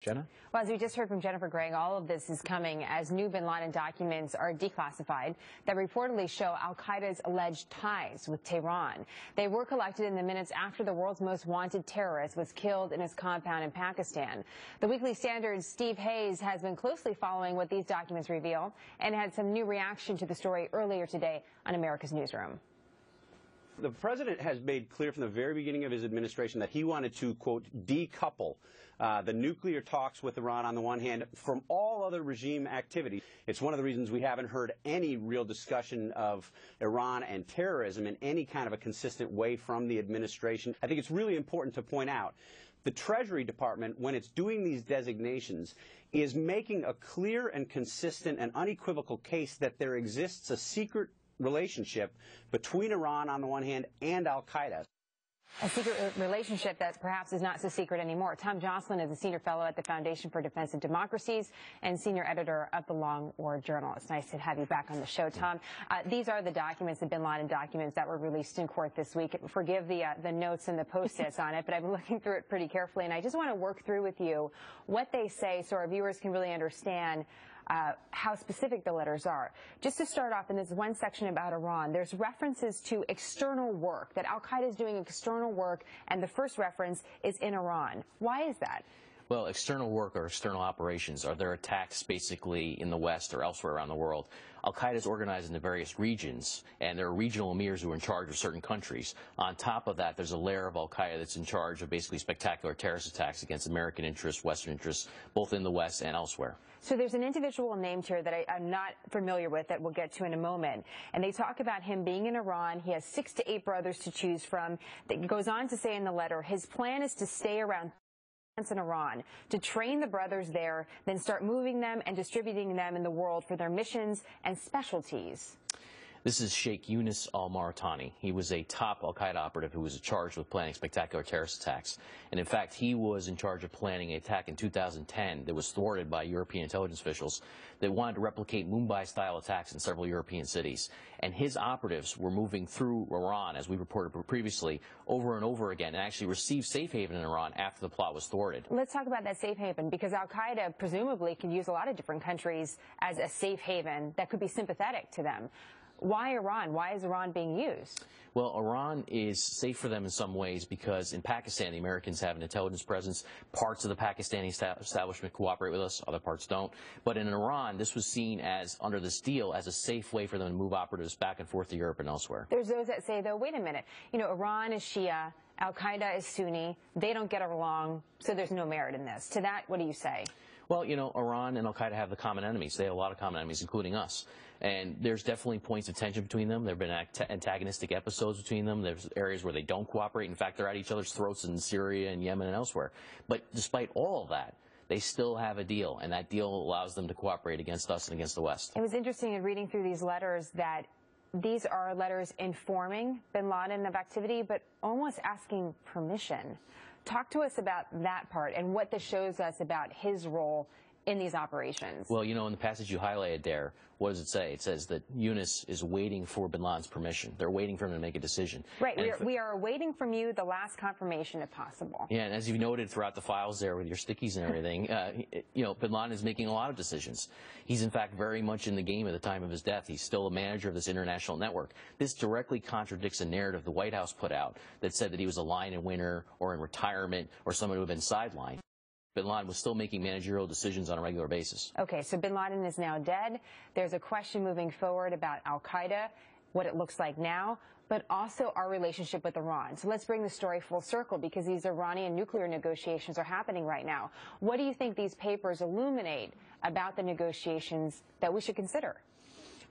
Jenna? Well, as we just heard from Jennifer Gregg, all of this is coming as new bin Laden documents are declassified that reportedly show al-Qaeda's alleged ties with Tehran. They were collected in the minutes after the world's most wanted terrorist was killed in his compound in Pakistan. The Weekly Standard's Steve Hayes has been closely following what these documents reveal and had some new reaction to the story earlier today on America's Newsroom. The president has made clear from the very beginning of his administration that he wanted to, quote, decouple the nuclear talks with Iran on the one hand from all other regime activity. It's one of the reasons we haven't heard any real discussion of Iran and terrorism in any kind of a consistent way from the administration. I think it's really important to point out the Treasury Department, when it's doing these designations, is making a clear and consistent and unequivocal case that there exists a secret relationship between Iran on the one hand and al-Qaeda. A secret relationship that perhaps is not so secret anymore. Tom Jocelyn is a senior fellow at the Foundation for Defense of Democracies and senior editor of the Long War Journal. It's nice to have you back on the show, Tom. These are the documents, the bin Laden documents that were released in court this week. Forgive the notes and the post-its on it, but I've been looking through it pretty carefully, and I just want to work through with you what they say so our viewers can really understand how specific the letters are. Just to start off, in this one section about Iran, there's references to external work, that al-Qaeda is doing external work, and the first reference is in Iran. Why is that? Well, external work or external operations are their attacks basically in the West or elsewhere around the world. Al-Qaeda is organized into various regions, and there are regional emirs who are in charge of certain countries. On top of that, there's a layer of Al-Qaeda that's in charge of basically spectacular terrorist attacks against American interests, Western interests, both in the West and elsewhere. So there's an individual named here that I'm not familiar with that we'll get to in a moment. And they talk about him being in Iran. He has 6 to 8 brothers to choose from. It goes on to say in the letter, his plan is to stay around in Iran, to train the brothers there, then start moving them and distributing them in the world for their missions and specialties. This is Sheikh Yunus al-Maritani. He was a top al-Qaeda operative who was charged with planning spectacular terrorist attacks. And in fact, he was in charge of planning an attack in 2010 that was thwarted by European intelligence officials that wanted to replicate Mumbai-style attacks in several European cities. And his operatives were moving through Iran, as we reported previously, over and over again, and actually received safe haven in Iran after the plot was thwarted. Let's talk about that safe haven, because al-Qaeda presumably can use a lot of different countries as a safe haven that could be sympathetic to them. Why Iran? Why is Iran being used? Well, Iran is safe for them in some ways because in Pakistan, the Americans have an intelligence presence. Parts of the Pakistani establishment cooperate with us, other parts don't. But in Iran, this was seen as, under this deal, as a safe way for them to move operatives back and forth to Europe and elsewhere. There's those that say, though, wait a minute, you know, Iran is Shia, al-Qaeda is Sunni, they don't get along, so there's no merit in this. To that, what do you say? Well, you know, Iran and al-Qaeda have the common enemies. They have a lot of common enemies, including us. And there's definitely points of tension between them. There have been antagonistic episodes between them. There's areas where they don't cooperate. In fact, they're at each other's throats in Syria and Yemen and elsewhere. But despite all of that, they still have a deal, and that deal allows them to cooperate against us and against the West. It was interesting in reading through these letters that these are letters informing bin Laden of activity, but almost asking permission. Talk to us about that part and what this shows us about his role in these operations. Well, you know, in the passage you highlighted there, what does it say? It says that Yunus is waiting for bin Laden's permission. They're waiting for him to make a decision. Right. We are waiting from you the last confirmation, if possible. Yeah, and as you've noted throughout the files there with your stickies and everything, you know, bin Laden is making a lot of decisions. He's, in fact, very much in the game at the time of his death. He's still a manager of this international network. This directly contradicts a narrative the White House put out that said that he was a line-in winner or in retirement or someone who had been sidelined. Bin Laden was still making managerial decisions on a regular basis. Okay, so bin Laden is now dead. There's a question moving forward about al-Qaeda, what it looks like now, but also our relationship with Iran. So let's bring the story full circle, because these Iranian nuclear negotiations are happening right now. What do you think these papers illuminate about the negotiations that we should consider?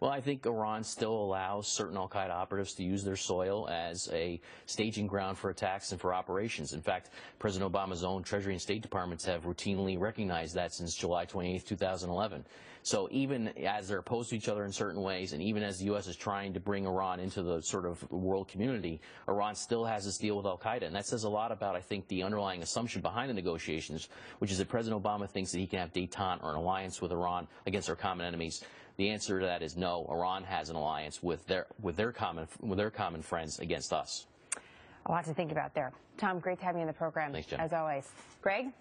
Well, I think Iran still allows certain al-Qaeda operatives to use their soil as a staging ground for attacks and for operations. In fact, President Obama's own Treasury and State Departments have routinely recognized that since July 28, 2011. So even as they're opposed to each other in certain ways, and even as the U.S. is trying to bring Iran into the sort of world community, Iran still has this deal with al-Qaeda. And that says a lot about, I think, the underlying assumption behind the negotiations, which is that President Obama thinks that he can have détente or an alliance with Iran against our common enemies. The answer to that is no. Iran has an alliance with their common friends against us. A lot to think about there. Tom, great to have you in the program. Thanks, Jen. As always. Greg?